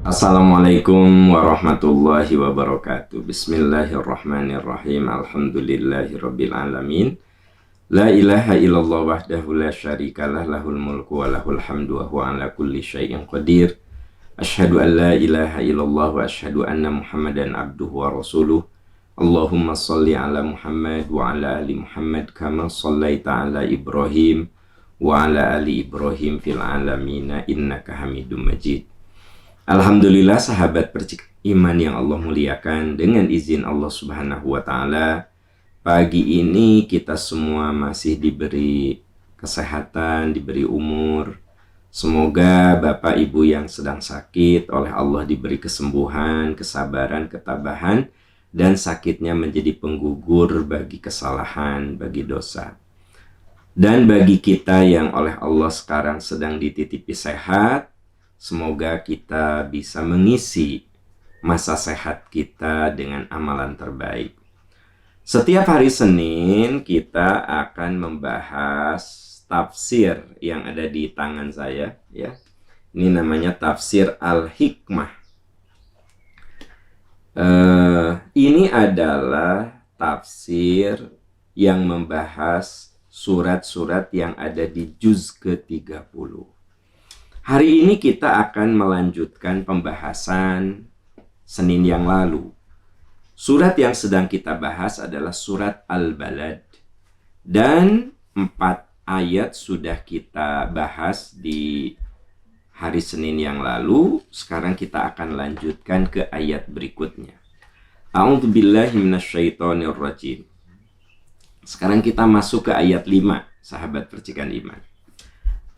Assalamualaikum warahmatullahi wabarakatuh. Bismillahirrahmanirrahim. Alhamdulillahirabbil alamin. La ilaha illallah wahdahu la syarikalah lahul mulku wa lahul hamdu wa huwa ala kulli syai'in qadir. Asyhadu an la ilaha illallah wa asyhadu anna Muhammadan abduhu wa rasuluh. Allahumma shalli ala Muhammad wa ala ali Muhammad kama shallaita ala Ibrahim wa ala ali Ibrahim fil alamin innaka Hamidum Majid. Alhamdulillah sahabat percik iman yang Allah muliakan, dengan izin Allah Subhanahu wa taala, pagi ini kita semua masih diberi kesehatan, diberi umur. Semoga Bapak Ibu yang sedang sakit oleh Allah diberi kesembuhan, kesabaran, ketabahan, dan sakitnya menjadi penggugur bagi kesalahan, bagi dosa. Dan bagi kita yang oleh Allah sekarang sedang dititipi sehat, semoga kita bisa mengisi masa sehat kita dengan amalan terbaik. Setiap hari Senin kita akan membahas tafsir yang ada di tangan saya, ya. Ini namanya tafsir Al-Hikmah. Ini adalah tafsir yang membahas surat-surat yang ada di juz ke-30. Hari ini kita akan melanjutkan pembahasan Senin yang lalu. Surat yang sedang kita bahas adalah surat Al-Balad. Dan 4 ayat sudah kita bahas di hari Senin yang lalu. Sekarang kita akan lanjutkan ke ayat berikutnya. A'udzubillahi minasyaitonirrajim. Sekarang kita masuk ke ayat 5, sahabat percikan iman.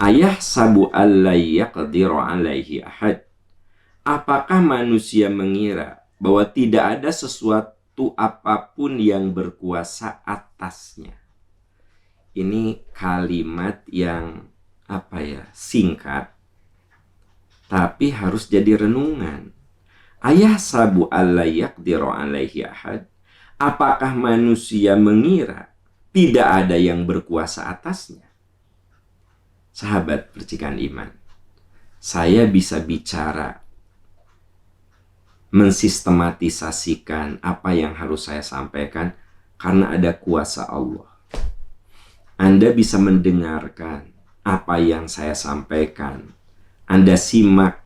Ayah sabu allai yaqdiru alaihi ahad. Apakah manusia mengira bahwa tidak ada sesuatu apapun yang berkuasa atasnya? Ini kalimat yang singkat, tapi harus jadi renungan. Ayah sabu allai yaqdiru alaihi ahad. Apakah manusia mengira tidak ada yang berkuasa atasnya? Sahabat percikan iman, saya bisa bicara mensistematisasikan apa yang harus saya sampaikan karena ada kuasa Allah. Anda bisa mendengarkan apa yang saya sampaikan, Anda simak,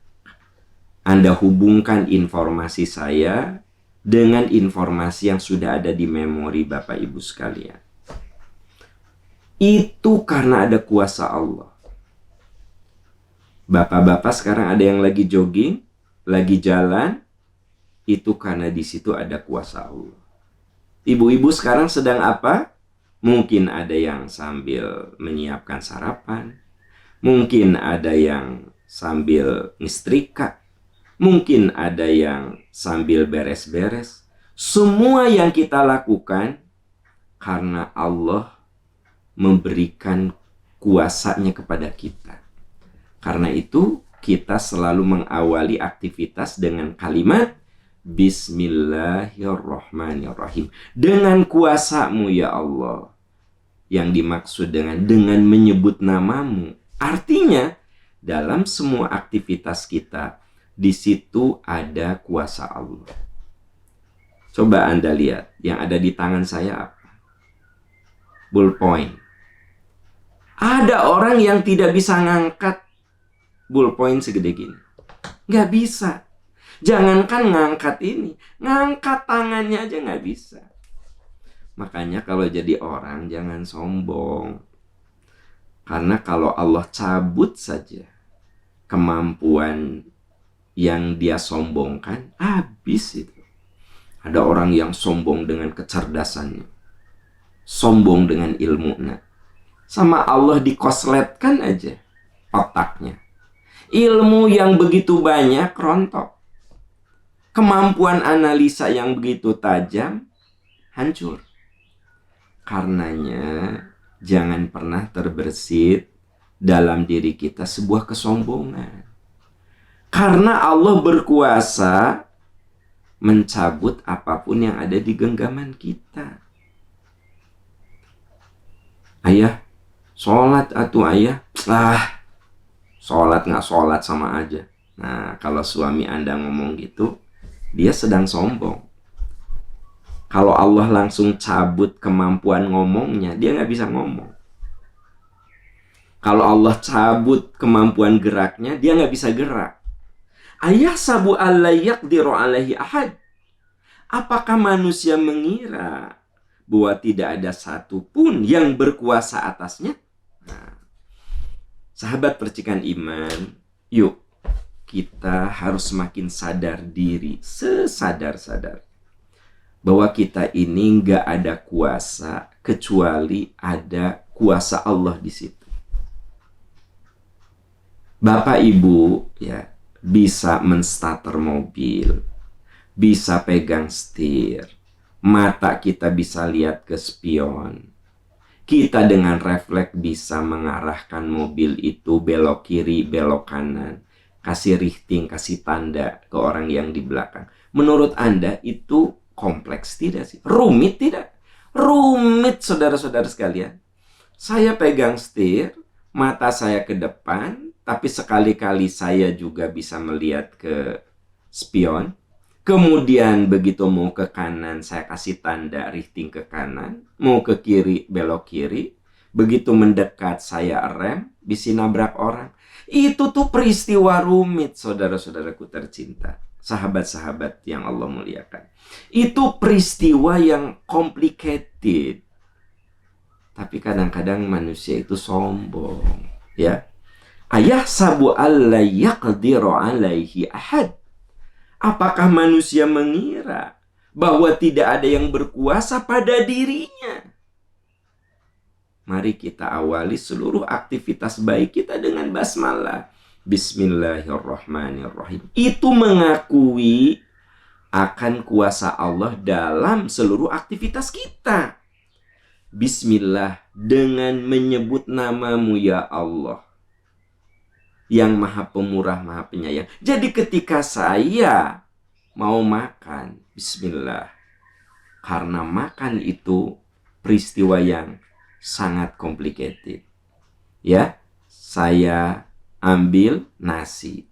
Anda hubungkan informasi saya dengan informasi yang sudah ada di memori Bapak Ibu sekalian. Itu karena ada kuasa Allah. Bapak-bapak sekarang ada yang lagi jogging, lagi jalan, itu karena di situ ada kuasa Allah. Ibu-ibu sekarang sedang apa? Mungkin ada yang sambil menyiapkan sarapan, mungkin ada yang sambil ngestrika, mungkin ada yang sambil beres-beres. Semua yang kita lakukan karena Allah memberikan kuasanya kepada kita. Karena itu kita selalu mengawali aktivitas dengan kalimat Bismillahirrahmanirrahim. Dengan kuasamu ya Allah. Yang dimaksud dengan menyebut namamu. Artinya dalam semua aktivitas kita, di situ ada kuasa Allah. Coba Anda lihat, yang ada di tangan saya apa? Ballpoint. Ada orang yang tidak bisa ngangkat ballpoint segede gini. Nggak bisa. Jangankan ngangkat ini, ngangkat tangannya aja nggak bisa. Makanya kalau jadi orang jangan sombong. Karena kalau Allah cabut saja kemampuan yang dia sombongkan, habis itu. Ada orang yang sombong dengan kecerdasannya, sombong dengan ilmunya. Sama Allah dikosletkan aja otaknya. Ilmu yang begitu banyak rontok. Kemampuan analisa yang begitu tajam hancur. Karenanya jangan pernah terbersit dalam diri kita sebuah kesombongan. Karena Allah berkuasa mencabut apapun yang ada di genggaman kita. Ayah, sholat atuh ayah. Sholat nggak sholat sama aja. Nah, kalau suami Anda ngomong gitu, dia sedang sombong. Kalau Allah langsung cabut kemampuan ngomongnya, dia nggak bisa ngomong. Kalau Allah cabut kemampuan geraknya, dia nggak bisa gerak. Ayah sabu alayak diro alaihi ahad. Apakah manusia mengira bahwa tidak ada satupun yang berkuasa atasnya? Nah, sahabat percikan iman, yuk kita harus semakin sadar diri, sesadar-sadar, bahwa kita ini nggak ada kuasa kecuali ada kuasa Allah di situ. Bapak Ibu ya bisa menstarter mobil, bisa pegang setir, mata kita bisa lihat ke spion. Kita dengan refleks bisa mengarahkan mobil itu belok kiri, belok kanan, kasih rifting, kasih tanda ke orang yang di belakang. Menurut Anda itu kompleks tidak sih? Rumit tidak? Rumit, saudara-saudara sekalian. Saya pegang setir, mata saya ke depan, tapi sekali-kali saya juga bisa melihat ke spion. Kemudian begitu mau ke kanan, saya kasih tanda rifting ke kanan. Mau ke kiri, belok kiri. Begitu mendekat, saya rem, bisa nabrak orang. Itu tuh peristiwa rumit, saudara-saudaraku tercinta. Sahabat-sahabat yang Allah muliakan. Itu peristiwa yang complicated. Tapi kadang-kadang manusia itu sombong. Ya. Ayah sabu alla yaqdiru alaihi ahad. Apakah manusia mengira bahwa tidak ada yang berkuasa pada dirinya? Mari kita awali seluruh aktivitas baik kita dengan basmalah. Bismillahirrahmanirrahim. Itu mengakui akan kuasa Allah dalam seluruh aktivitas kita. Bismillah, dengan menyebut namamu ya Allah, yang maha pemurah, maha penyayang. Jadi ketika saya mau makan, bismillah. Karena makan itu peristiwa yang sangat complicated. Ya, saya ambil nasi,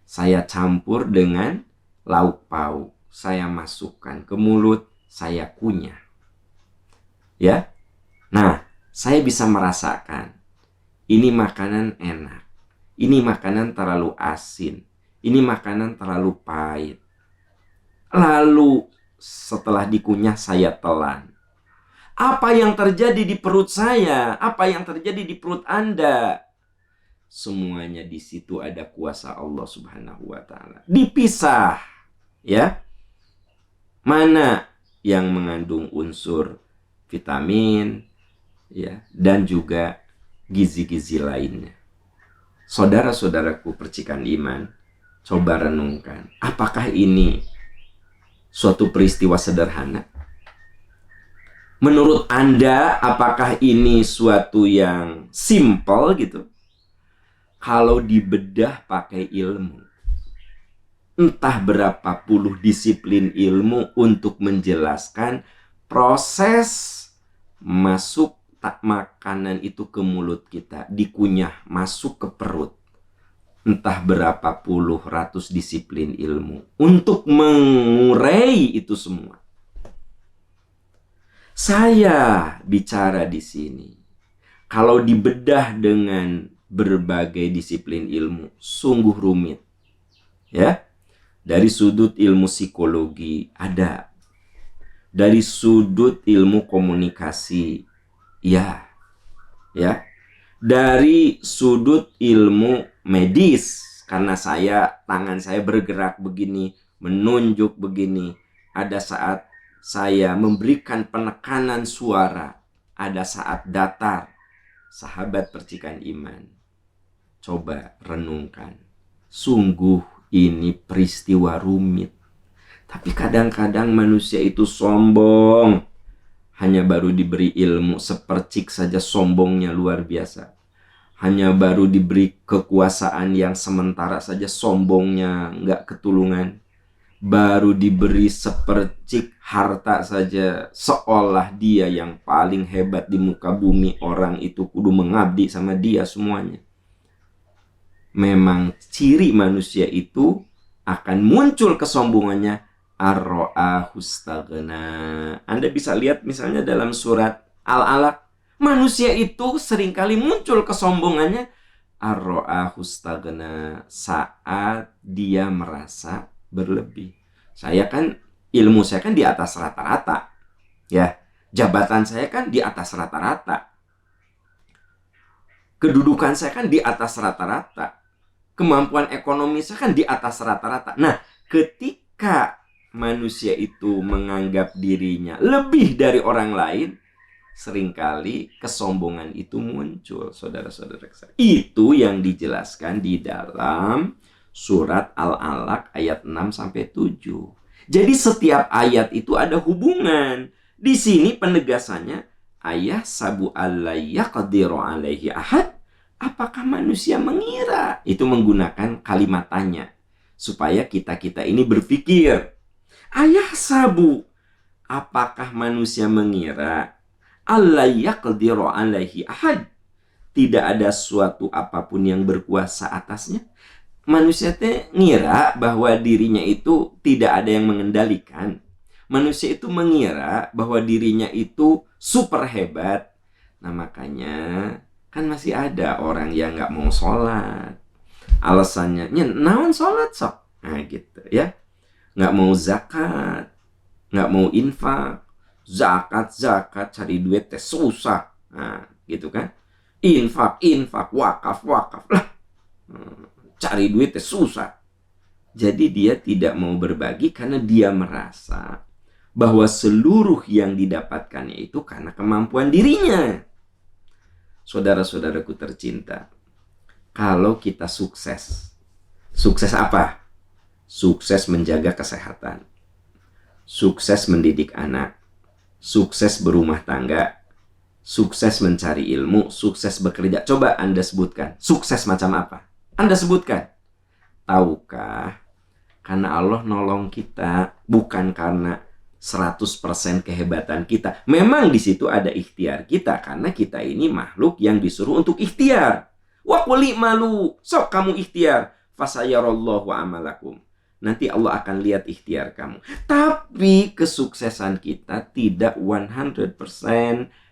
saya campur dengan lauk pauk, saya masukkan ke mulut, saya kunyah. Ya, nah, saya bisa merasakan ini makanan enak. Ini makanan terlalu asin. Ini makanan terlalu pahit. Lalu setelah dikunyah saya telan. Apa yang terjadi di perut saya? Apa yang terjadi di perut Anda? Semuanya di situ ada kuasa Allah Subhanahu wa taala. Dipisah, ya. Mana yang mengandung unsur vitamin, ya, dan juga gizi-gizi lainnya. Saudara-saudaraku percikan iman, coba renungkan, apakah ini suatu peristiwa sederhana? Menurut Anda, apakah ini suatu yang simple gitu? Kalau dibedah pakai ilmu, entah berapa puluh disiplin ilmu untuk menjelaskan proses masuk makanan itu ke mulut kita, dikunyah, masuk ke perut. Entah berapa puluh ratus disiplin ilmu untuk mengurai itu semua. Saya bicara di sini, kalau dibedah dengan berbagai disiplin ilmu, sungguh rumit. Ya, dari sudut ilmu psikologi ada, dari sudut ilmu komunikasi, ya, dari sudut ilmu medis, karena tangan saya bergerak begini, menunjuk begini. Ada saat saya memberikan penekanan suara, ada saat datar. Sahabat percikan iman, coba renungkan. Sungguh ini peristiwa rumit. Tapi kadang-kadang manusia itu sombong. Hanya baru diberi ilmu sepercik saja sombongnya luar biasa. Hanya baru diberi kekuasaan yang sementara saja sombongnya nggak ketulungan. Baru diberi sepercik harta saja seolah dia yang paling hebat di muka bumi. Orang itu kudu mengabdi sama dia semuanya. memang ciri manusia itu akan muncul kesombongannya, ar-ra'ahustaghna. Anda bisa lihat misalnya dalam surat Al-Alaq, manusia itu seringkali muncul kesombongannya ar-ra'ahustaghna, saat dia merasa berlebih. Ilmu saya kan di atas rata-rata, ya. Jabatan saya kan di atas rata-rata. Kedudukan saya kan di atas rata-rata. Kemampuan ekonomi saya kan di atas rata-rata. Nah, ketika manusia itu menganggap dirinya lebih dari orang lain, seringkali kesombongan itu muncul, saudara-saudara. Itu yang dijelaskan di dalam surat Al-Alaq ayat 6-7. Jadi setiap ayat itu ada hubungan. Di sini penegasannya, ayah sabu alayyaqdiru alaihi ahad. Apakah manusia mengira? Itu menggunakan kalimat tanya supaya kita ini berpikir. Ayah sabu, apakah manusia mengira alayyaqdiru alaihi ahad, tidak ada suatu apapun yang berkuasa atasnya? Manusia ngira bahwa dirinya itu tidak ada yang mengendalikan. Manusia itu mengira bahwa dirinya itu super hebat. Nah, makanya kan masih ada orang yang nggak mau sholat. Alasannya, naon sholat sok. Nah gitu ya. Nggak mau zakat, nggak mau infak. Zakat, cari duit teh susah. Nah gitu kan. Infak, wakaf lah. Cari duit teh susah. Jadi dia tidak mau berbagi karena dia merasa bahwa seluruh yang didapatkannya itu karena kemampuan dirinya. Saudara-saudaraku tercinta, kalau kita sukses apa? Sukses menjaga kesehatan, sukses mendidik anak, sukses berumah tangga, sukses mencari ilmu, sukses bekerja. Coba Anda sebutkan, sukses macam apa? Anda sebutkan. Tahukah? Karena Allah nolong kita, bukan karena 100% kehebatan kita. Memang di situ ada ikhtiar kita, karena kita ini makhluk yang disuruh untuk ikhtiar. Wa qul malu, sok kamu ikhtiar, fasayarallahu amalakum. Nanti Allah akan lihat ikhtiar kamu. Tapi kesuksesan kita tidak 100%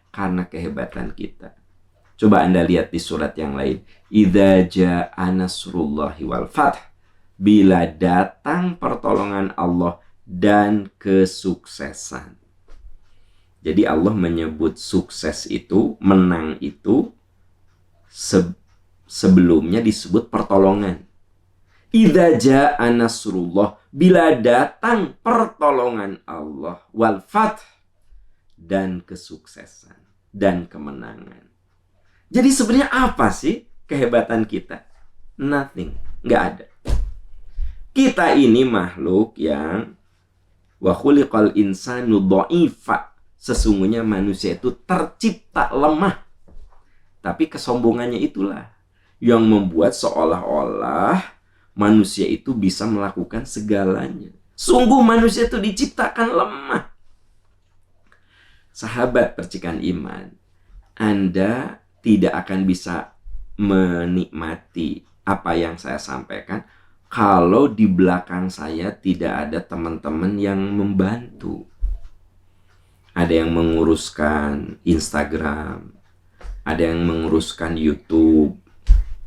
karena kehebatan kita. Coba Anda lihat di surat yang lain. Idza jaa nasrullahi wal fath. Bila datang pertolongan Allah dan kesuksesan. Jadi Allah menyebut sukses itu, menang itu, sebelumnya disebut pertolongan. Idza jaa nasrullah, bila datang pertolongan Allah, wal fath, dan kesuksesan dan kemenangan. Jadi sebenarnya apa sih kehebatan kita? Nothing, nggak ada. Kita ini makhluk yang wa khuliqal insanu dha'ifa. Sesungguhnya manusia itu tercipta lemah. Tapi kesombongannya itulah yang membuat seolah-olah manusia itu bisa melakukan segalanya. Sungguh manusia itu diciptakan lemah. Sahabat percikan iman, Anda tidak akan bisa menikmati apa yang saya sampaikan kalau di belakang saya tidak ada teman-teman yang membantu. Ada yang menguruskan Instagram, ada yang menguruskan YouTube,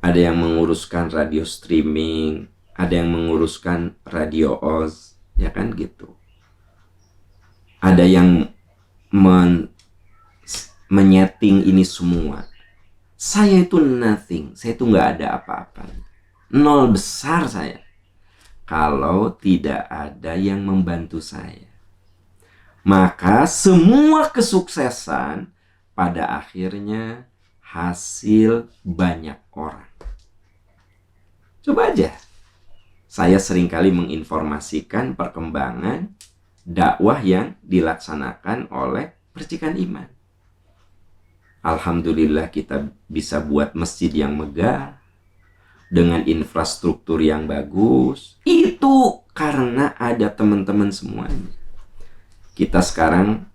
ada yang menguruskan radio streaming, ada yang menguruskan radio Oz, ya kan gitu. Ada yang menyeting ini semua. Saya itu nothing, saya itu nggak ada apa-apa. Nol besar saya. Kalau tidak ada yang membantu saya. Maka semua kesuksesan pada akhirnya hasil banyak orang. Coba aja. Saya seringkali menginformasikan perkembangan dakwah yang dilaksanakan oleh percikan iman. Alhamdulillah kita bisa buat masjid yang megah dengan infrastruktur yang bagus. Itu karena ada teman-teman semuanya. Kita sekarang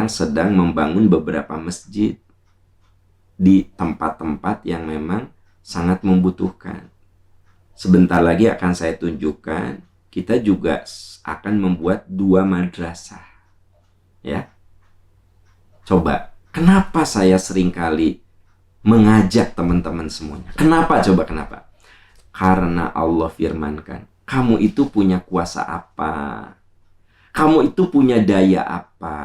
sedang membangun beberapa masjid di tempat-tempat yang memang sangat membutuhkan. Sebentar lagi akan saya tunjukkan, kita juga akan membuat 2 madrasah. Ya. Coba, kenapa saya seringkali mengajak teman-teman semuanya? Kenapa? Coba kenapa? Karena Allah firmankan, kamu itu punya kuasa apa? Kamu itu punya daya apa?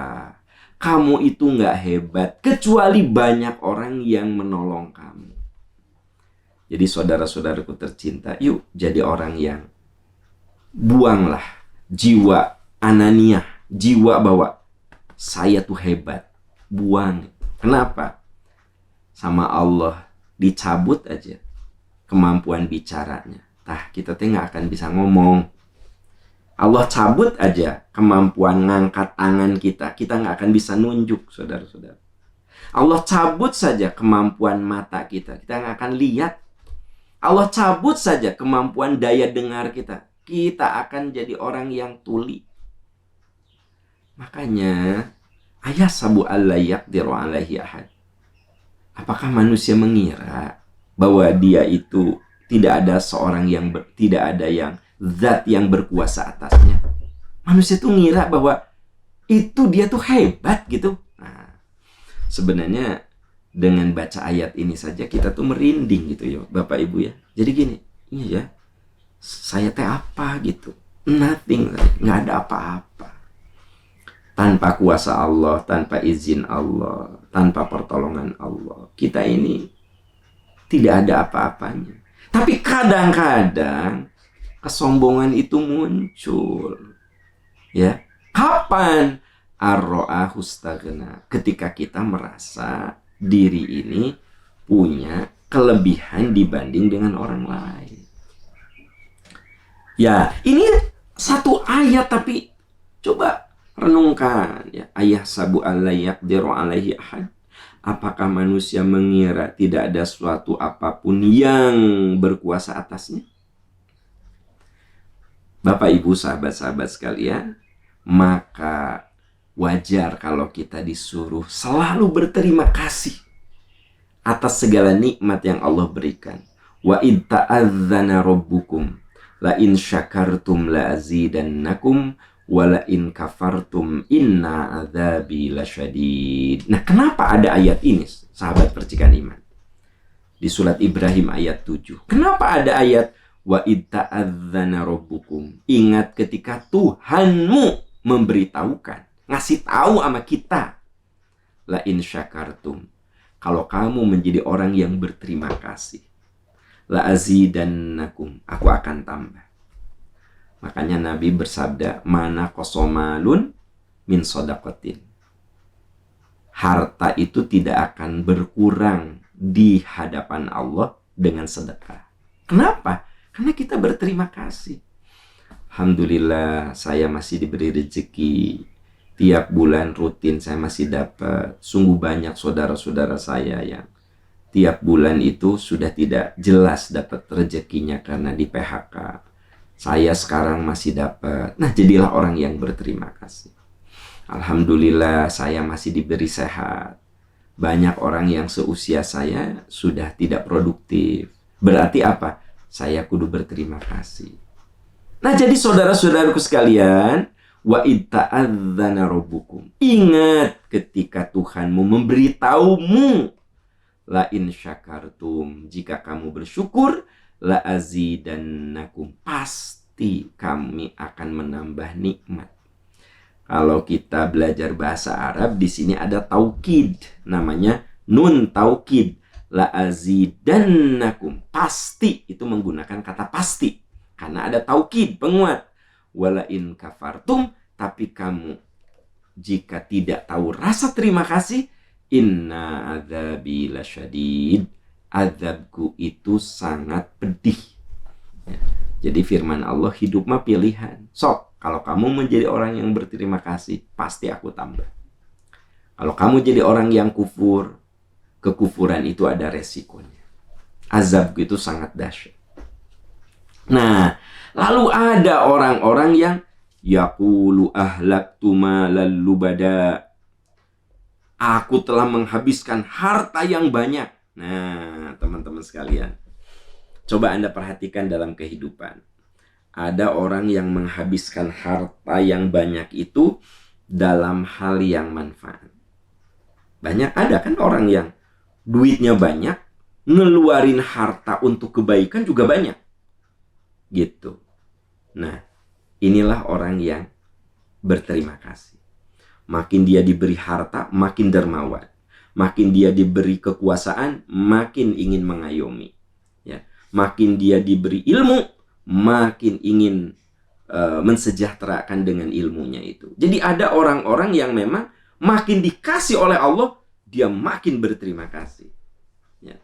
Kamu itu nggak hebat, kecuali banyak orang yang menolong kamu. Jadi saudara-saudaraku tercinta, yuk jadi orang yang buanglah jiwa ananiah, jiwa bahwa saya tuh hebat. Buang. Kenapa? Sama Allah dicabut aja kemampuan bicaranya. Kita tuh nggak akan bisa ngomong. Allah cabut aja kemampuan ngangkat tangan kita nggak akan bisa nunjuk, saudara-saudara. Allah cabut saja kemampuan mata kita nggak akan lihat. Allah cabut saja kemampuan daya dengar kita akan jadi orang yang tuli. Makanya, ayasabu alla yaqdiru alaihi ahad. Apakah manusia mengira bahwa dia itu tidak ada seorang yang tidak ada yang zat yang berkuasa atasnya? Manusia tuh ngira bahwa itu dia tuh hebat gitu. Nah, sebenarnya dengan baca ayat ini saja kita tuh merinding gitu ya, Bapak Ibu ya. Jadi gini, iya, saya teh apa gitu? Nothing, nggak ada apa-apa. Tanpa kuasa Allah, tanpa izin Allah, tanpa pertolongan Allah, kita ini tidak ada apa-apanya. Tapi kadang-kadang kesombongan itu muncul. Ya, kapan? Ar-ra'ahu staghna, ketika kita merasa diri ini punya kelebihan dibanding dengan orang lain. Ya, ini satu ayat tapi coba renungkan ya. Ayasabu alla yaqdiru alaihi ahad. Apakah manusia mengira tidak ada suatu apapun yang berkuasa atasnya? Bapak Ibu sahabat-sahabat sekalian, maka wajar kalau kita disuruh selalu berterima kasih atas segala nikmat yang Allah berikan. Wa id ta'adzana rabbukum la in syakartum la azidannakum wa la in kafartum inna adzabi lasyadid. Nah, kenapa ada ayat ini, sahabat percikan iman? Di surat Ibrahim ayat 7. Kenapa ada ayat wa id ta'adzana rabbukum? Ingat ketika Tuhanmu memberitahukan, ngasih tahu sama kita, la in syakartum, kalau kamu menjadi orang yang berterima kasih, la azidannakum, aku akan tambah. Makanya Nabi bersabda, mana kosomalun min sodaqatin, harta itu tidak akan berkurang di hadapan Allah dengan sedekah. Kenapa? Karena kita berterima kasih. Alhamdulillah saya masih diberi rezeki. Tiap bulan rutin saya masih dapat. Sungguh banyak saudara-saudara saya yang tiap bulan itu sudah tidak jelas dapat rezekinya karena di PHK. Saya sekarang masih dapat. Nah, jadilah orang yang berterima kasih. Alhamdulillah saya masih diberi sehat. Banyak orang yang seusia saya sudah tidak produktif. Berarti apa? Saya kudu berterima kasih. Nah, jadi saudara-saudaraku sekalian, wa id ta'adzana rabbukum, ingat ketika Tuhanmu memberitahumu, la in syakartum, jika kamu bersyukur, la azidannakum, pasti kami akan menambah nikmat. Kalau kita belajar bahasa Arab, di sini ada taukid, namanya nun taukid, la azidannakum, pasti, itu menggunakan kata pasti karena ada taukid, penguat. Wala in kafartum, tapi kamu jika tidak tahu rasa terima kasih, inna adzabi lasyadid, azabku itu sangat pedih. Ya. Jadi firman Allah, hidup mah pilihan. Sok, kalau kamu menjadi orang yang berterima kasih, pasti aku tambah. Kalau kamu jadi orang yang kufur, kekufuran itu ada resikonya. Azabku itu sangat dahsyat. Nah, lalu ada orang-orang yang yaqulu ahlaktu malal lubada, aku telah menghabiskan harta yang banyak. Nah, teman-teman sekalian, Coba Anda perhatikan dalam kehidupan. Ada orang yang menghabiskan harta yang banyak itu dalam hal yang manfaat. Banyak ada kan orang yang duitnya banyak, ngeluarin harta untuk kebaikan juga banyak. Gitu. Nah, inilah orang yang berterima kasih. Makin dia diberi harta, makin dermawan. Makin dia diberi kekuasaan, makin ingin mengayomi. Ya. Makin dia diberi ilmu, makin ingin mensejahterakan dengan ilmunya itu. Jadi ada orang-orang yang memang makin dikasih oleh Allah, dia makin berterima kasih. Ya.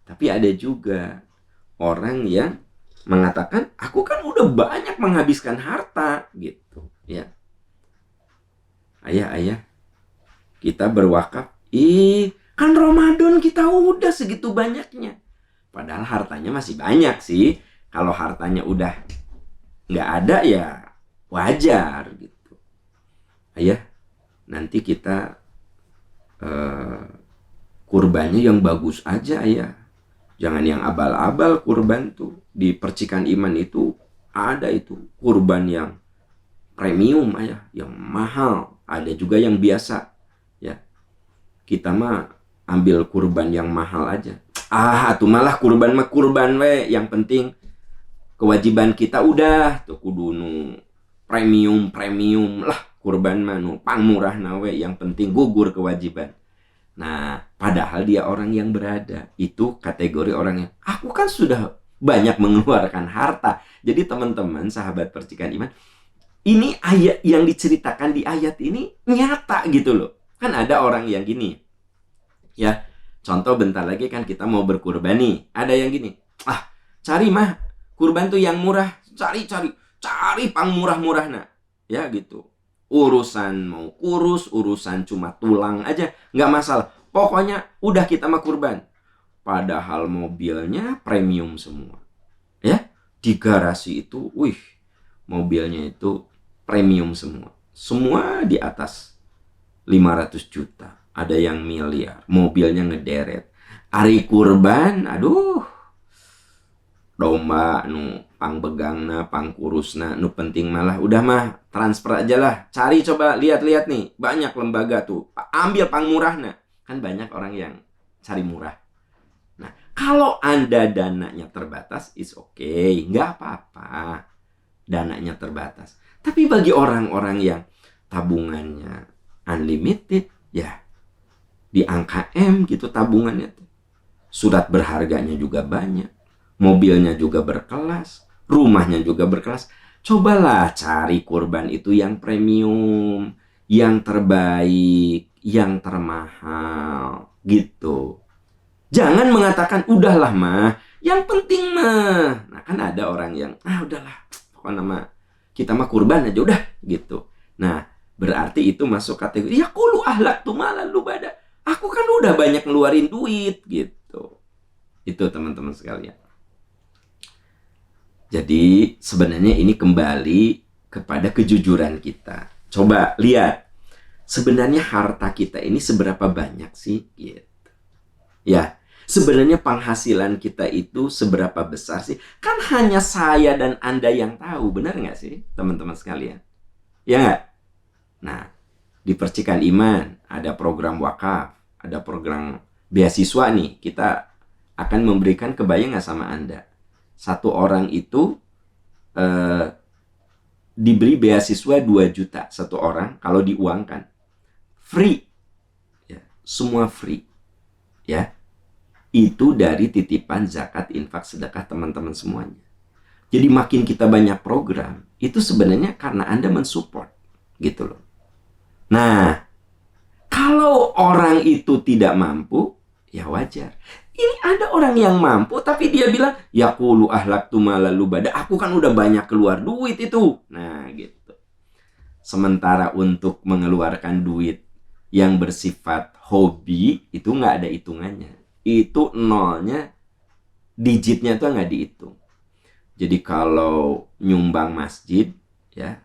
Tapi ada juga orang yang mengatakan, aku kan udah banyak menghabiskan harta, gitu. Ya. Ayah, kita berwakaf. Kan Ramadan kita udah segitu banyaknya. Padahal hartanya masih banyak sih. Kalau hartanya udah nggak ada ya wajar gitu. Ayah, nanti kita kurbannya yang bagus aja ya. Jangan yang abal-abal kurban tuh. Di percikan iman itu ada itu kurban yang premium ayah, yang mahal. Ada juga yang biasa. Ya. Kita mah ambil kurban yang mahal aja. Tuh malah kurban mah kurban we. Yang penting kewajiban kita udah tuh kudu nu premium lah kurban mah nu pangmurah nawe, yang penting gugur kewajiban. Nah, padahal dia orang yang berada. Itu kategori orang yang aku kan sudah banyak mengeluarkan harta. Jadi teman-teman, sahabat percikan iman, ini ayat yang diceritakan di ayat ini nyata gitu loh. Kan ada orang yang gini. Ya, contoh bentar lagi kan kita mau berkurban nih. Ada yang gini. Cari mah kurban tuh yang murah. Cari pang murah-murah nah. Ya gitu. Urusan mau kurus, urusan cuma tulang aja, nggak masalah. Pokoknya udah kita mah kurban. Padahal mobilnya premium semua. Ya, di garasi itu, mobilnya itu premium semua. Semua di atas 500 juta. Ada yang miliar. Mobilnya ngederet. Hari kurban, domba nu pang begangna, pang kurusna, nu penting malah udah mah transfer aja lah. Cari coba lihat-lihat nih, banyak lembaga tuh. Ambil pang murahna. Kan banyak orang yang cari murah. Nah, kalau Anda dananya terbatas, is okay, nggak apa-apa. Dananya terbatas. Tapi bagi orang-orang yang tabungannya unlimited, ya di angka M gitu tabungannya tuh. Surat berharganya juga banyak. Mobilnya juga berkelas, rumahnya juga berkelas. Cobalah cari kurban itu yang premium, yang terbaik, yang termahal, gitu. Jangan mengatakan, udahlah mah, yang penting mah. Nah kan ada orang yang, udahlah, pokoknya mah, kita mah kurban aja udah, gitu. Nah, berarti itu masuk kategori, ya kulu ahlak tuh malah lu bada. Aku kan udah banyak ngeluarin duit, gitu. Itu teman-teman sekalian. Jadi sebenarnya ini kembali kepada kejujuran kita. Coba lihat, sebenarnya harta kita ini seberapa banyak sih? Gitu. Ya, sebenarnya penghasilan kita itu seberapa besar sih? Kan hanya saya dan Anda yang tahu, benar nggak sih teman-teman sekalian? Ya nggak? Nah, di percikan iman ada program wakaf, ada program beasiswa nih. Kita akan memberikan, kebayang nggak sama Anda? Satu orang itu diberi beasiswa 2 juta satu orang kalau diuangkan. Free. Ya, semua free. Ya. Itu dari titipan zakat, infak, sedekah teman-teman semuanya. Jadi makin kita banyak program, itu sebenarnya karena Anda mensupport. Gitu loh. Nah, kalau orang itu tidak mampu, ya wajar. Ini ada orang yang mampu, tapi dia bilang, ya kulu ahlak tumala lubada. Aku kan udah banyak keluar duit itu. Nah, gitu. Sementara untuk mengeluarkan duit yang bersifat hobi, itu nggak ada hitungannya. Itu nolnya, digitnya tuh nggak dihitung. Jadi kalau nyumbang masjid, ya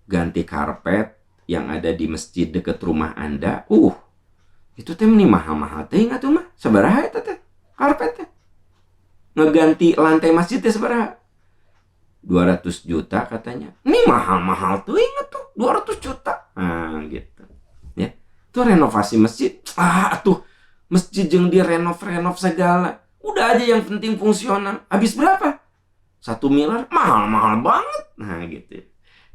ganti karpet yang ada di masjid dekat rumah Anda, itu teh ini mahal-mahal teh nggak tuh mah? Sabaraha eta teh karpet teh? ngeganti lantai masjidnya seberapa? 200 juta katanya. Ini mahal-mahal tuh, inget tuh 200 juta. Nah gitu ya. Itu renovasi masjid. Tuh masjid yang direnov-renov segala. Udah aja yang penting fungsional. Habis berapa? 1 miliar. Mahal-mahal banget. Nah gitu.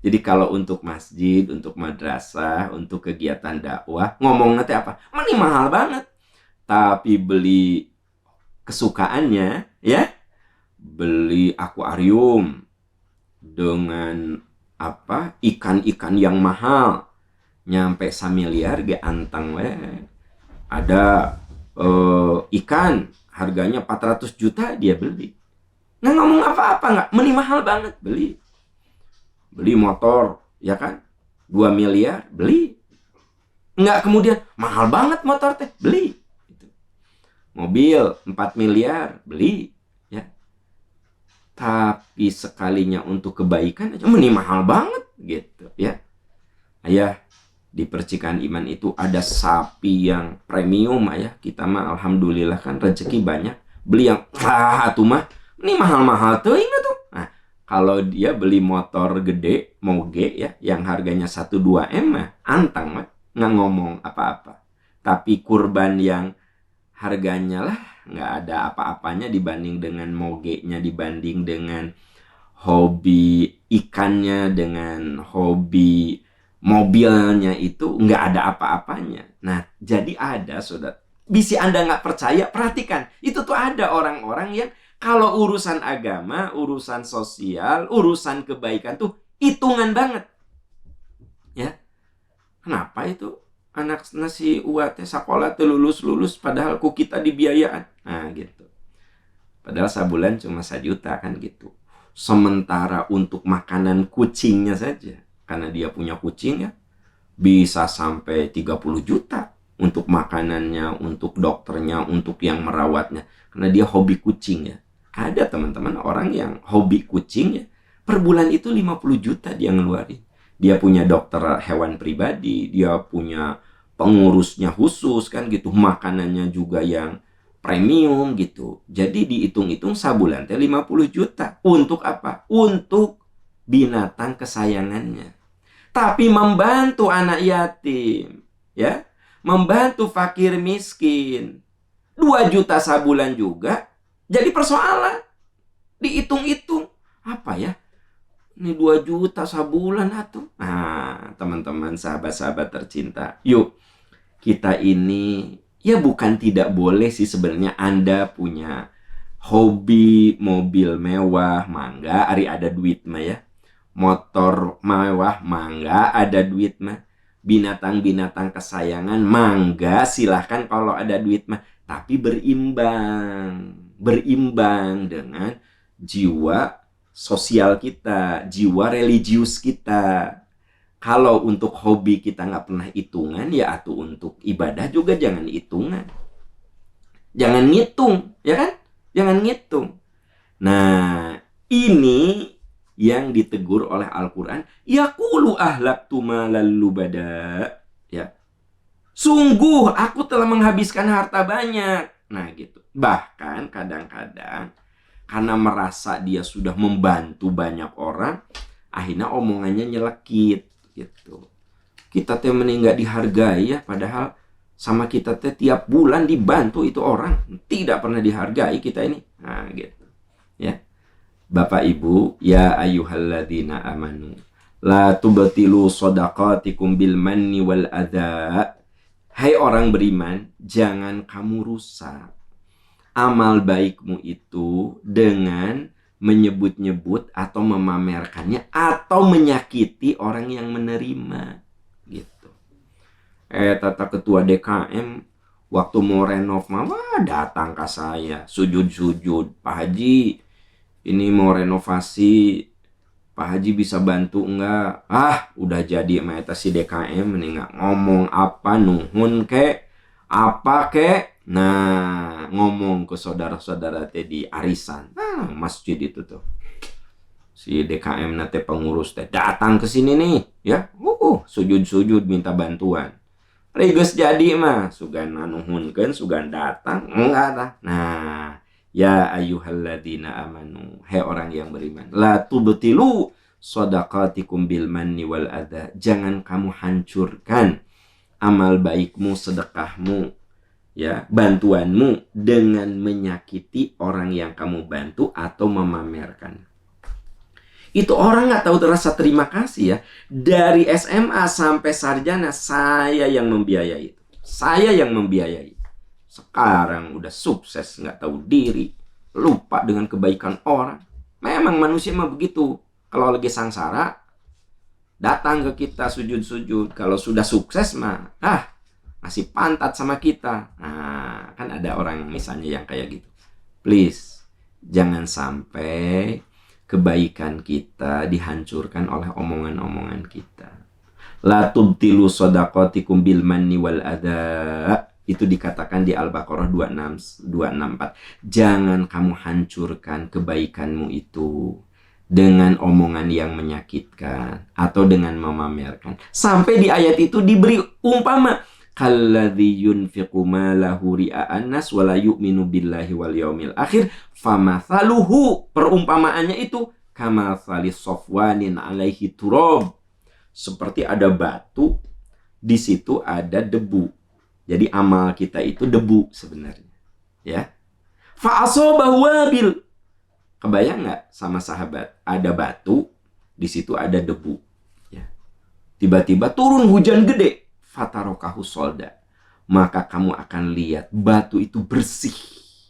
Jadi kalau untuk masjid, untuk madrasah, untuk kegiatan dakwah, ngomong nanti apa? Ini mahal banget. Tapi beli kesukaannya ya, beli akuarium dengan apa, ikan-ikan yang mahal nyampe 1 miliar ge antang we. Ada ikan harganya 400 juta dia beli. Nggak ngomong apa-apa, nggak, meni mahal banget beli motor ya kan, 2 miliar beli. Nggak kemudian mahal banget motor teh, beli mobil 4 miliar beli ya. Tapi sekalinya untuk kebaikan aja meni mahal banget gitu ya. Ayah, di percikan iman itu ada sapi yang premium ayah. Kita mah alhamdulillah kan rezeki banyak. Beli yang tuh mah ini mahal-mahal tuh, ingat tuh. Nah, kalau dia beli motor gede moge ya, yang harganya 1-2 M mah antang mah, nggak ngomong apa-apa. Tapi kurban yang harganya lah nggak ada apa-apanya dibanding dengan mogenya, dibanding dengan hobi ikannya, dengan hobi mobilnya, itu nggak ada apa-apanya. Nah, jadi ada saudara. Bisa Anda nggak percaya, perhatikan. Itu tuh ada orang-orang yang kalau urusan agama, urusan sosial, urusan kebaikan tuh hitungan banget. Ya, kenapa itu? Anak nasi uatnya sekolah tuh lulus padahal ku kita dibiayaan. Nah gitu. Padahal sebulan cuma 1 juta kan gitu. Sementara untuk makanan kucingnya saja, karena dia punya kucing ya, bisa sampai 30 juta untuk makanannya, untuk dokternya, untuk yang merawatnya. Karena dia hobi kucing ya. Ada teman-teman orang yang hobi kucing ya, per bulan itu 50 juta dia ngeluarin. Dia punya dokter hewan pribadi, dia punya pengurusnya khusus kan gitu, makanannya juga yang premium gitu. Jadi dihitung-hitung sabulan teh 50 juta. Untuk apa? Untuk binatang kesayangannya. Tapi membantu anak yatim, ya, membantu fakir miskin, 2 juta sabulan juga jadi persoalan. Dihitung-hitung apa ya? Ini 2 juta sabulan atuh. Nah, teman-teman, sahabat-sahabat tercinta, yuk kita ini ya bukan tidak boleh sih sebenarnya Anda punya hobi mobil mewah, mangga, ari ada duit mah ya. Motor mewah, mangga, ada duit mah. Binatang-binatang kesayangan, mangga, silahkan kalau ada duit mah. Tapi berimbang dengan jiwa sosial kita, jiwa religius kita. Kalau untuk hobi kita nggak pernah hitungan, ya atuh untuk ibadah juga jangan hitungan. Jangan ngitung, ya kan? Jangan ngitung. Nah, ini yang ditegur oleh Al-Quran. Yaqulu ahlaktu malal lubada. Ya. Sungguh aku telah menghabiskan harta banyak. Nah gitu. Bahkan kadang-kadang karena merasa dia sudah membantu banyak orang, akhirnya omongannya nyelekit gitu. Kita teh mending nggak dihargai ya, padahal sama kita teh tiap bulan dibantu itu orang, tidak pernah dihargai kita ini. Nah gitu ya. Bapak Ibu, ya ayyuhalladzina amanu la tubtilu shadaqatikum bil manni wal adza. Hai orang beriman, jangan kamu rusak amal baikmu itu dengan menyebut-nyebut atau memamerkannya atau menyakiti orang yang menerima gitu. Tata ketua DKM waktu mau renov mama datang ke saya, sujud-sujud, Pak Haji ini mau renovasi, Pak Haji bisa bantu enggak? Udah jadi sama eta si DKM ini nggak ngomong apa, nuhun kek apa kek. Nah, ngomong ke saudara-saudara teh di arisan. Masjid itu tuh. Si DKM nate pengurus teh datang ke sini nih, ya. Sujud-sujud minta bantuan. Reges jadi mah sugan nuhunkeun, sugan datang enggak tah. Nah, Ya ayyuhalladzina amanu, hai orang yang beriman, la tubtilu shadaqatikum bil manni wal adha. Jangan kamu hancurkan amal baikmu, sedekahmu, ya, bantuanmu dengan menyakiti orang yang kamu bantu atau memamerkan. Itu orang nggak tahu rasa terima kasih ya. Dari SMA sampai sarjana saya yang membiayai. Saya yang membiayai. Sekarang udah sukses, nggak tahu diri, lupa dengan kebaikan orang. Memang manusia mah begitu. Kalau lagi sangsara, datang ke kita sujud-sujud. Kalau sudah sukses mah, masih pantat sama kita. Nah, kan ada orang misalnya yang kayak gitu. Please, jangan sampai kebaikan kita dihancurkan oleh omongan-omongan kita. La tubtilu shadaqatikum bil manni wal adha. Itu dikatakan di Al-Baqarah 264. Jangan kamu hancurkan kebaikanmu itu dengan omongan yang menyakitkan atau dengan memamerkan. Sampai di ayat itu diberi umpama, kalladzi yunfiqu malahu ria'an nas wa la yu'minu billahi wal yaumil akhir famathaluhu. Perumpamaannya itu kamathali safwanin alaihi turab. Seperti ada batu, di situ ada debu. Jadi amal kita itu debu sebenarnya, ya. Fa'asobahu wabil. Kebayang nggak sama sahabat? Ada batu, di situ ada debu, ya. Tiba-tiba turun hujan gede. Fatarokahu solda. Maka kamu akan lihat batu itu bersih,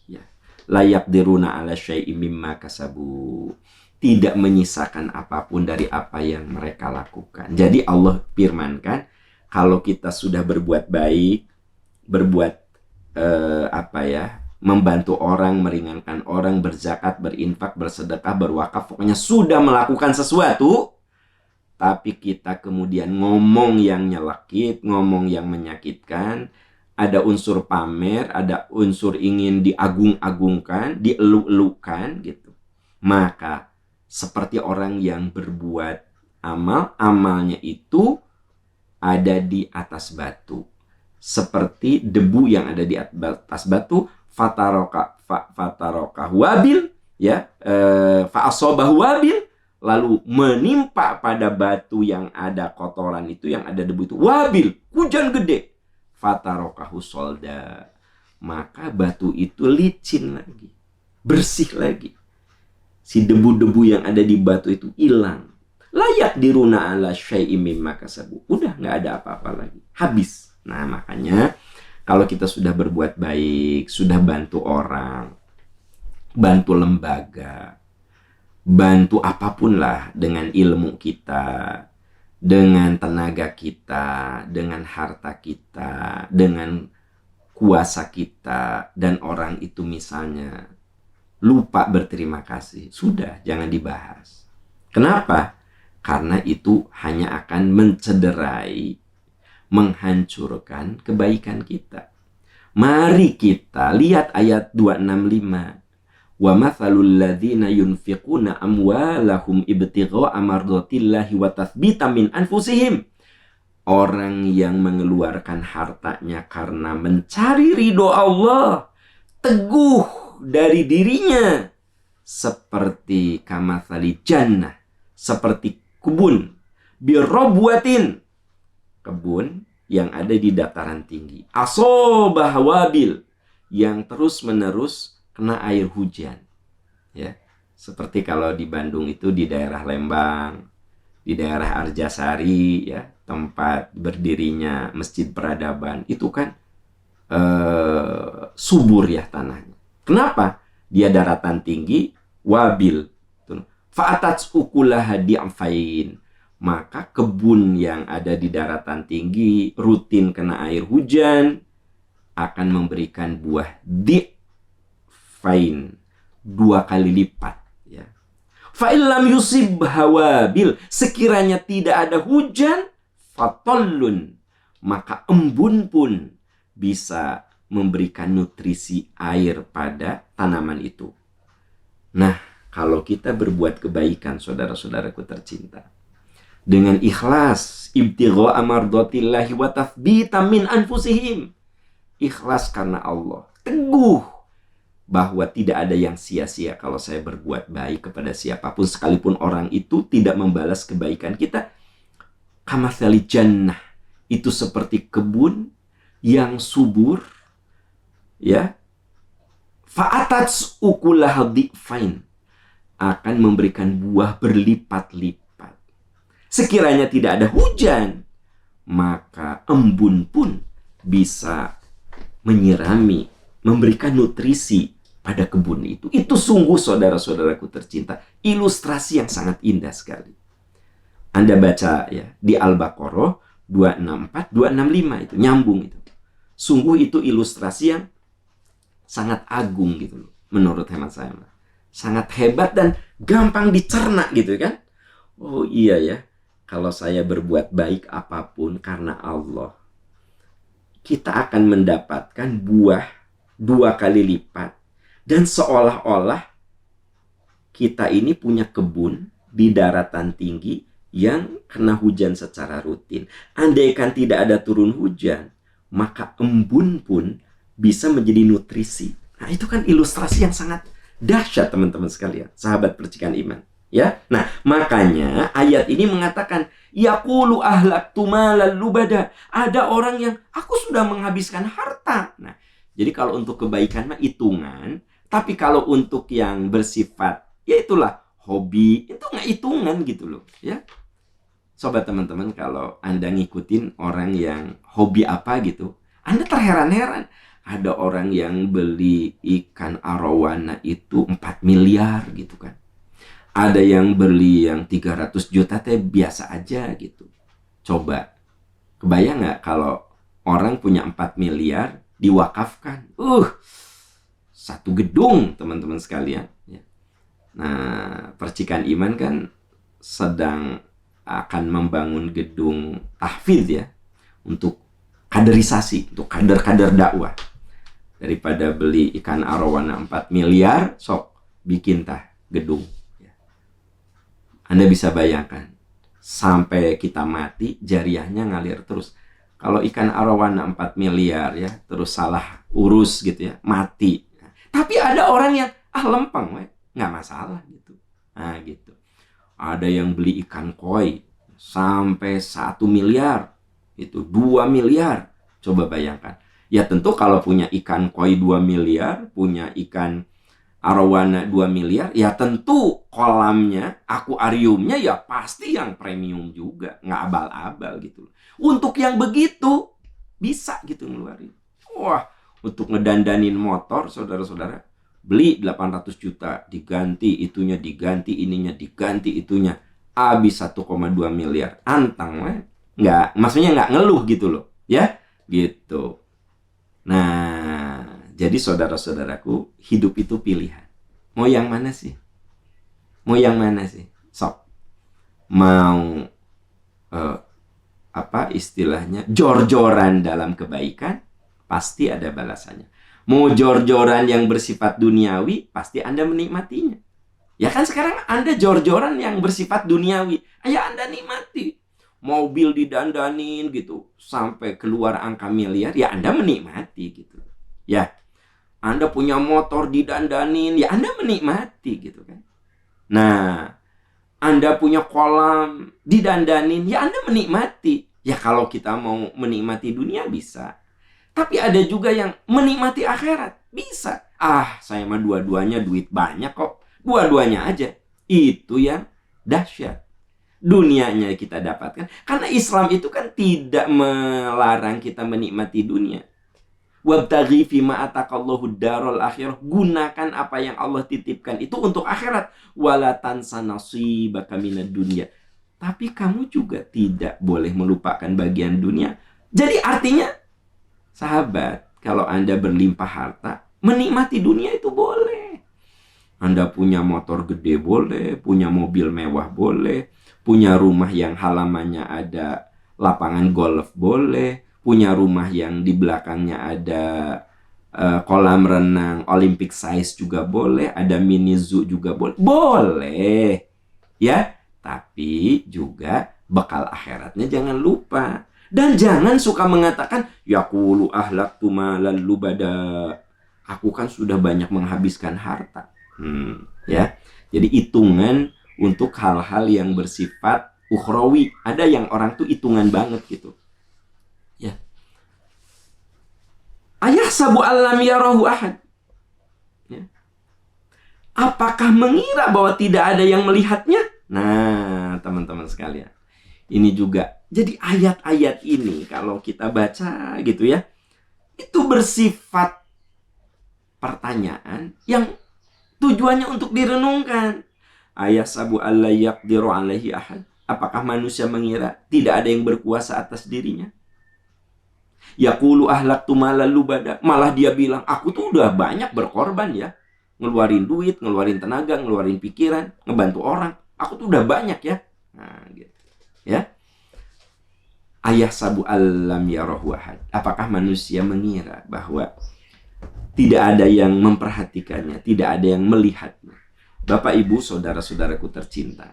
ya. Layak diruna ala syai'im mimma kasabu. Tidak menyisakan apapun dari apa yang mereka lakukan. Jadi Allah firmankan, kalau kita sudah berbuat baik, berbuat membantu orang, meringankan orang, berzakat, berinfak, bersedekah, berwakaf, pokoknya sudah melakukan sesuatu, tapi kita kemudian ngomong yang nyelekit, ngomong yang menyakitkan, ada unsur pamer, ada unsur ingin diagung-agungkan, dieluk-elukan gitu, maka seperti orang yang berbuat amal, amalnya itu ada di atas batu. Seperti debu yang ada di atas batu, fatarokahu wabil, ya, fa'asobahu wabil, lalu menimpa pada batu yang ada kotoran itu, yang ada debu itu, wabil, hujan gede, fatarokahu solda, maka batu itu licin lagi, bersih lagi. Si debu-debu yang ada di batu itu hilang. Layak diruna ala syai'im mimma kasabu. Udah nggak ada apa-apa lagi, habis. Nah, makanya kalau kita sudah berbuat baik, sudah bantu orang, bantu lembaga, bantu apapun lah, dengan ilmu kita, dengan tenaga kita, dengan harta kita, dengan kuasa kita, dan orang itu misalnya lupa berterima kasih, sudah, jangan dibahas. Kenapa? Karena itu hanya akan mencederai, menghancurkan kebaikan kita. Mari kita lihat ayat 265. Wa mathalul ladzina yunfiquna amwalahum ibtigha'a mardatillahi wa tathbita min anfusihim. Orang yang mengeluarkan hartanya karena mencari ridho Allah, teguh dari dirinya, seperti kamathali jannah, seperti kebun, birrabwatin, kebun yang ada di dataran tinggi, asobah wabil, yang terus-menerus kena air hujan, ya. Seperti kalau di Bandung itu, di daerah Lembang, di daerah Arjasari, ya, tempat berdirinya Masjid Peradaban, itu kan subur ya tanahnya. Kenapa? Dia daratan tinggi, wabil, fa'atats ukulaha di'afain. Maka kebun yang ada di daratan tinggi, rutin kena air hujan, akan memberikan buah di'fain, 2 kali lipat, ya. Fa'illam yusib hawabil, sekiranya tidak ada hujan, fatallun, maka embun pun bisa memberikan nutrisi air pada tanaman itu. Nah, kalau kita berbuat kebaikan, saudara-saudaraku tercinta, dengan ikhlas, ibtigha'a mardatillahi wa tathbita min anfusihim, ikhlas karena Allah, teguh bahwa tidak ada yang sia-sia kalau saya berbuat baik kepada siapapun, sekalipun orang itu tidak membalas kebaikan kita. Kamatsali jannah, itu seperti kebun yang subur, ya, fa'atats ukulaha dhi'fain, akan memberikan buah berlipat-lipat. Sekiranya tidak ada hujan, maka embun pun bisa menyirami, memberikan nutrisi pada kebun itu. Itu sungguh, saudara-saudaraku tercinta, ilustrasi yang sangat indah sekali. Anda baca ya di Al-Baqarah 264, 265, itu nyambung itu. Sungguh itu ilustrasi yang sangat agung gitu loh, menurut hemat saya. Sangat hebat dan gampang dicerna gitu kan. Oh iya ya, kalau saya berbuat baik apapun karena Allah, kita akan mendapatkan buah 2 kali lipat. Dan seolah-olah kita ini punya kebun di daratan tinggi yang kena hujan secara rutin. Andaikan tidak ada turun hujan, maka embun pun bisa menjadi nutrisi. Nah, itu kan ilustrasi yang sangat dahsyat, teman-teman sekalian, sahabat percikan iman. Ya, nah makanya ayat ini mengatakan, yaqulu ahlaktu malan lubada. Ada orang yang aku sudah menghabiskan harta. Nah, jadi kalau untuk kebaikan mah hitungan, tapi kalau untuk yang bersifat, ya itulah hobi, itu nggak hitungan gitu loh, ya. Sobat teman-teman, kalau Anda ngikutin orang yang hobi apa gitu, Anda terheran-heran. Ada orang yang beli ikan arowana itu 4 miliar gitu kan. Ada yang beli yang 300 juta teh biasa aja gitu. Coba, kebayang nggak kalau orang punya 4 miliar diwakafkan? Satu gedung, teman-teman sekalian. Nah, percikan iman kan sedang akan membangun gedung tahfidz ya, untuk kaderisasi, untuk kader-kader dakwah. Daripada beli ikan arowana 4 miliar, sok bikin gedung. Anda bisa bayangkan, sampai kita mati jariahnya ngalir terus. Kalau ikan arowana 4 miliar ya, terus salah urus gitu ya, mati. Tapi ada orang yang lempeng, nggak masalah gitu. Nah gitu. Ada yang beli ikan koi sampai 1 miliar, itu 2 miliar. Coba bayangkan. Ya tentu kalau punya ikan koi 2 miliar, punya ikan arowana 2 miliar, ya tentu kolamnya, akuariumnya ya pasti yang premium juga, nggak abal-abal gitu. Untuk yang begitu bisa gitu ngeluarin. Wah, untuk ngedandanin motor, saudara-saudara, beli 800 juta, diganti itunya, diganti ininya, diganti itunya, habis 1,2 miliar. Antang, nggak, maksudnya nggak ngeluh gitu loh, ya, gitu. Nah, jadi saudara-saudaraku, hidup itu pilihan. Mau yang mana sih? Mau yang mana sih? Sok. Mau istilahnya jor-joran dalam kebaikan, pasti ada balasannya. Mau jor-joran yang bersifat duniawi, pasti Anda menikmatinya. Ya kan sekarang Anda jor-joran yang bersifat duniawi, ya Anda nikmati. Mobil didandanin gitu, sampai keluar angka miliar, ya Anda menikmati gitu. Ya, Anda punya motor didandanin, ya Anda menikmati gitu kan. Nah, Anda punya kolam didandanin, ya Anda menikmati. Ya kalau kita mau menikmati dunia bisa. Tapi ada juga yang menikmati akhirat. Bisa. Saya mah dua-duanya duit banyak kok. Dua-duanya aja. Itu yang dahsyat. Dunianya kita dapatkan. Karena Islam itu kan tidak melarang kita menikmati dunia. Wabtaghi fima ataqallahu darul akhirah. Gunakan apa yang Allah titipkan itu untuk akhirat. Wala tansa nasibaka minad dunya. Tapi kamu juga tidak boleh melupakan bagian dunia. Jadi artinya, sahabat, kalau Anda berlimpah harta, menikmati dunia itu boleh. Anda punya motor gede boleh, punya mobil mewah boleh, punya rumah yang halamannya ada lapangan golf boleh, punya rumah yang di belakangnya ada kolam renang Olympic size juga boleh, ada mini zoo juga boleh. Boleh. Ya, tapi juga bekal akhiratnya jangan lupa. Dan jangan suka mengatakan, yaqulu ahlaktu malan lubada. Aku kan sudah banyak menghabiskan harta. Ya. Jadi hitungan untuk hal-hal yang bersifat ukhrawi. Ada yang orang tuh hitungan banget gitu. Ya. Ayahsabu allam yarahu ahad. Ya. Apakah mengira bahwa tidak ada yang melihatnya? Nah, teman-teman sekalian. Ini juga. Jadi ayat-ayat ini kalau kita baca gitu ya, itu bersifat pertanyaan yang tujuannya untuk direnungkan. Ayahsabu alla yaqdiru alaihi ahad. Apakah manusia mengira tidak ada yang berkuasa atas dirinya? Yaqulu ahlaktu malan lubada. Malah dia bilang, aku tuh udah banyak berkorban ya. Ngeluarin duit, ngeluarin tenaga, ngeluarin pikiran, ngebantu orang. Aku tuh udah banyak ya. Nah, gitu. Ya. Ayahsabu allam yarahu ahad. Apakah manusia mengira bahwa tidak ada yang memperhatikannya, tidak ada yang melihatnya? Bapak, Ibu, saudara-saudaraku tercinta,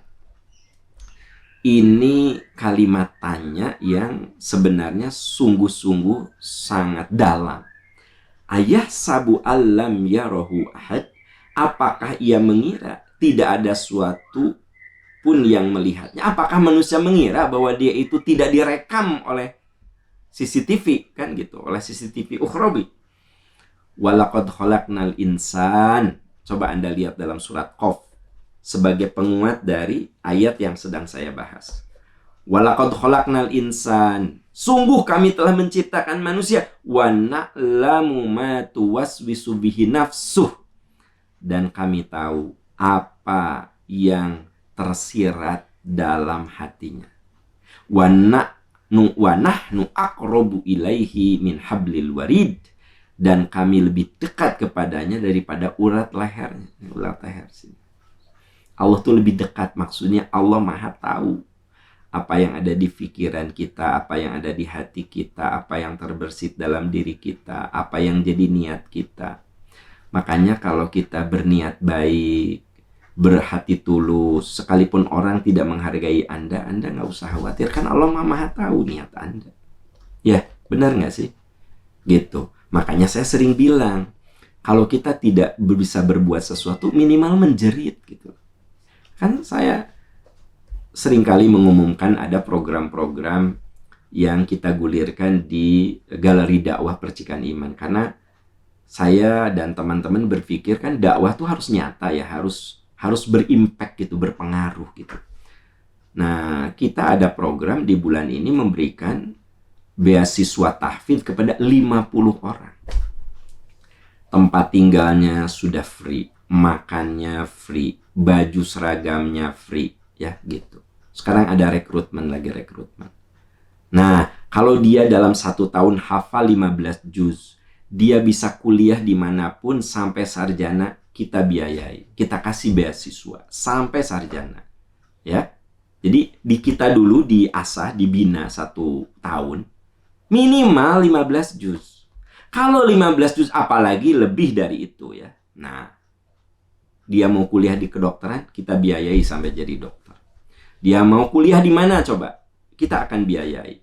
ini kalimat tanya yang sebenarnya sungguh-sungguh sangat dalam. Ayahsabu allam yarahu ahad. Apakah ia mengira tidak ada suatu pun yang melihatnya? Apakah manusia mengira bahwa dia itu tidak direkam oleh CCTV, kan gitu, oleh CCTV ukhrawi? Walaqad khalaqnal insan. Coba Anda lihat dalam surat Qaf sebagai penguat dari ayat yang sedang saya bahas. Walaqad khalaqnal insan. Sungguh kami telah menciptakan manusia. Wa na'lamu ma tuwaswisu bihi nafsuh. Dan kami tahu apa yang tersirat dalam hatinya. Wa nahnu aqrabu ilaihi min hablil warid. Dan kami lebih dekat kepadanya daripada urat lehernya. Urat leher sini. Allah tuh lebih dekat, maksudnya Allah maha tahu apa yang ada di pikiran kita, apa yang ada di hati kita, apa yang terbersit dalam diri kita, apa yang jadi niat kita. Makanya kalau kita berniat baik, berhati tulus, sekalipun orang tidak menghargai Anda nggak usah khawatir, kan Allah maha tahu niat Anda. Ya, benar nggak sih? Gitu. Makanya saya sering bilang, kalau kita tidak bisa berbuat sesuatu, minimal menjerit gitu. Kan saya seringkali mengumumkan ada program-program yang kita gulirkan di Galeri Dakwah Percikan Iman. Karena saya dan teman-teman berpikir kan dakwah tuh harus nyata ya, harus berimpact gitu, berpengaruh gitu. Nah, kita ada program di bulan ini memberikan beasiswa tahfidz kepada 50 orang. Tempat tinggalnya sudah free, makannya free, baju seragamnya free, ya gitu. Sekarang ada rekrutmen. Nah, kalau dia dalam 1 tahun hafal 15 juz, dia bisa kuliah dimanapun sampai sarjana, kita biayai, kita kasih beasiswa sampai sarjana, ya. Jadi di kita dulu diasah, dibina 1 tahun, minimal 15 juz. Kalau 15 juz apalagi lebih dari itu ya. Nah, dia mau kuliah di kedokteran, kita biayai sampai jadi dokter. Dia mau kuliah di mana coba? Kita akan biayai.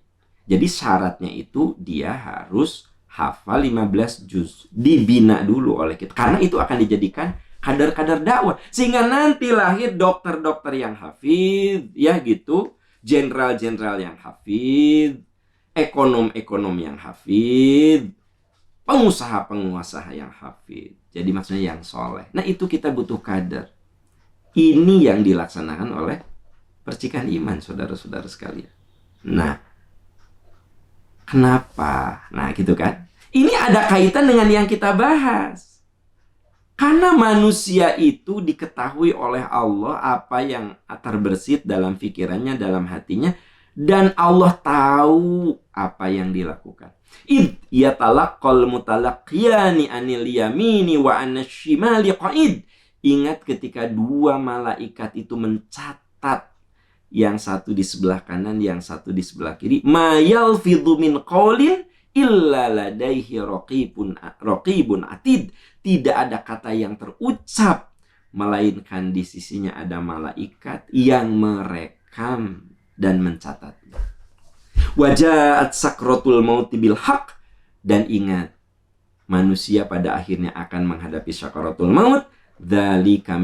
Jadi syaratnya itu dia harus hafal 15 juz. Dibina dulu oleh kita. Karena itu akan dijadikan kadar-kadar dakwah. Sehingga nanti lahir dokter-dokter yang hafidz, ya gitu. Jenderal-jenderal yang hafidz. Ekonom-ekonom yang hafidz. Pengusaha-pengusaha yang hafidz. Jadi maksudnya yang soleh. Nah itu kita butuh kader. Ini yang dilaksanakan oleh Percikan Iman, saudara-saudara sekalian. Nah, kenapa? Nah gitu kan. Ini ada kaitan dengan yang kita bahas. Karena manusia itu diketahui oleh Allah apa yang terbersit dalam pikirannya, dalam hatinya. Dan Allah tahu apa yang dilakukan. Id yatalaqqal mutalaqiyani anil yamini wa anasyimali qa'id. Ingat ketika 2 malaikat itu mencatat, yang satu di sebelah kanan, yang satu di sebelah kiri. Ma yalfidhu min qaulin illa ladaihi raqibun atid. Tidak ada kata yang terucap melainkan di sisinya ada malaikat yang merekam dan mencatatnya. Wajaat sakratul mauti bil haq. Dan ingat, manusia pada akhirnya akan menghadapi syakaratul maut. Dzalika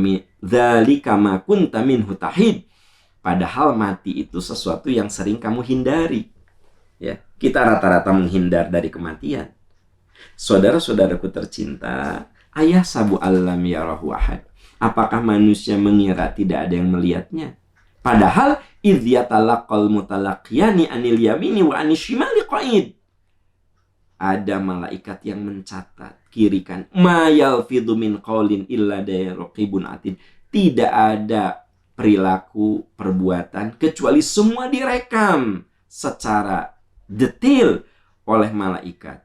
ma kunta minhu tahid. Padahal mati itu sesuatu yang sering kamu hindari. Ya, kita rata-rata menghindar dari kematian. Saudara-saudaraku tercinta, ayah sabu alam yarahu ahad. Apakah manusia mengira tidak ada yang melihatnya? Padahal idh yatalaqal mutalaqiyani anil yamini wa anil shimali qa'id. Ada malaikat yang mencatat kiri kan, ma yalfidhu min qaulin illa raqibun atid. Tidak ada perilaku perbuatan kecuali semua direkam secara detail oleh malaikat.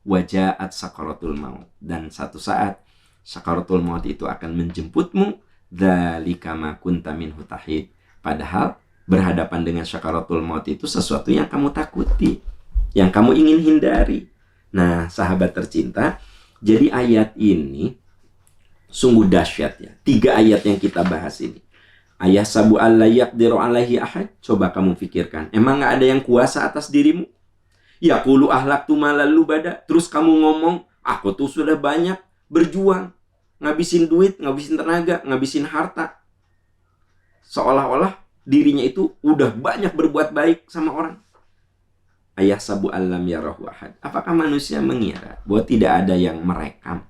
Wajaat sakaratul maut, dan satu saat sakaratul maut itu akan menjemputmu. Dzalika ma kunta minhu tahid. Padahal berhadapan dengan sakaratul maut itu sesuatu yang kamu takuti, yang kamu ingin hindari. Nah, sahabat tercinta, jadi ayat ini sungguh dahsyat ya. 3 ayat yang kita bahas ini. Ayah sabu alla yaqdiru alaihi ahad. Coba kamu pikirkan, emang gak ada yang kuasa atas dirimu? Yaqulu ahlaktu malal lubada. Terus kamu ngomong, aku tuh sudah banyak berjuang, ngabisin duit, ngabisin tenaga, ngabisin harta. Seolah-olah dirinya itu udah banyak berbuat baik sama orang. Ayah sabu alam yarahu ahad. Apakah manusia mengira bahwa tidak ada yang merekam?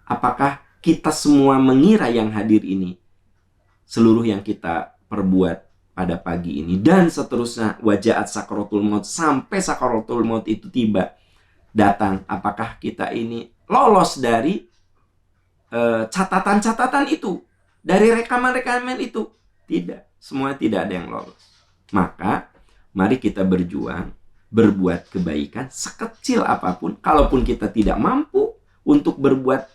Apakah kita semua mengira yang hadir ini, seluruh yang kita perbuat pada pagi ini dan seterusnya, wajaat sakaratul maut, sampai sakaratul maut itu tiba, datang, apakah kita ini lolos dari catatan-catatan itu, dari rekaman-rekaman itu? Tidak, semua tidak ada yang lolos. Maka mari kita berjuang, berbuat kebaikan sekecil apapun. Kalaupun kita tidak mampu untuk berbuat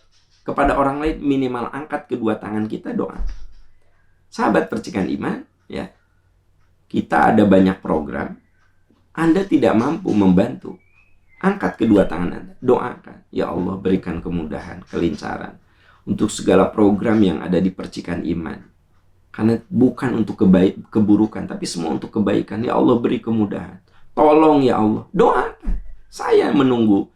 kepada orang lain, minimal angkat kedua tangan kita, doa. Sahabat percikan iman, ya, kita ada banyak program. Anda tidak mampu membantu, angkat kedua tangan Anda, doakan, ya Allah berikan kemudahan, kelincaran untuk segala program yang ada di percikan iman. Karena bukan untuk keburukan, tapi semua untuk kebaikan. Ya Allah beri kemudahan, tolong ya Allah, doakan. Saya menunggu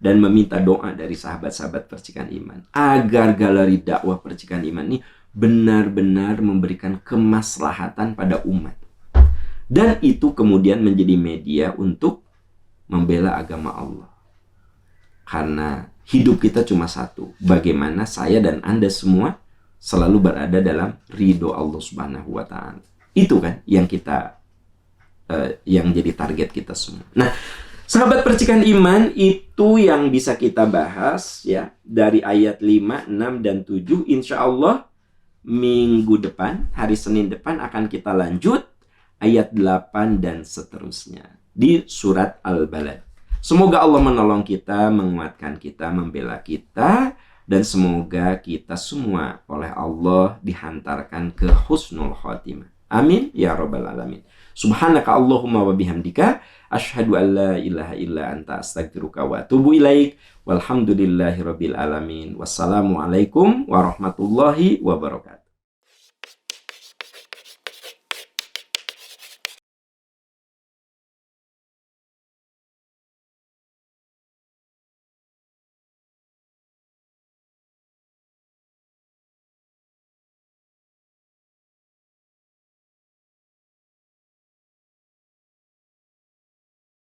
dan meminta doa dari sahabat-sahabat percikan iman agar galeri dakwah percikan iman ini benar-benar memberikan kemaslahatan pada umat. Dan itu kemudian menjadi media untuk membela agama Allah. Karena hidup kita cuma satu. Bagaimana saya dan Anda semua selalu berada dalam ridho Allah Subhanahu wa Ta'ala. Itu kan yang kita yang jadi target kita semua. Nah, sahabat percikan iman, itu yang bisa kita bahas ya dari ayat 5, 6 dan 7. Insya Allah minggu depan, hari Senin depan akan kita lanjut ayat 8 dan seterusnya di surat Al-Balad. Semoga Allah menolong kita, menguatkan kita, membela kita, dan semoga kita semua oleh Allah dihantarkan ke husnul khotimah. Amin ya rabbal alamin. Subhanaka Allahumma wa bihamdika asyhadu an la ilaha illa anta astaghfiruka wa atubu ilaik. Walhamdulillahi rabbil alamin. Wassalamualaikum warahmatullahi wabarakatuh.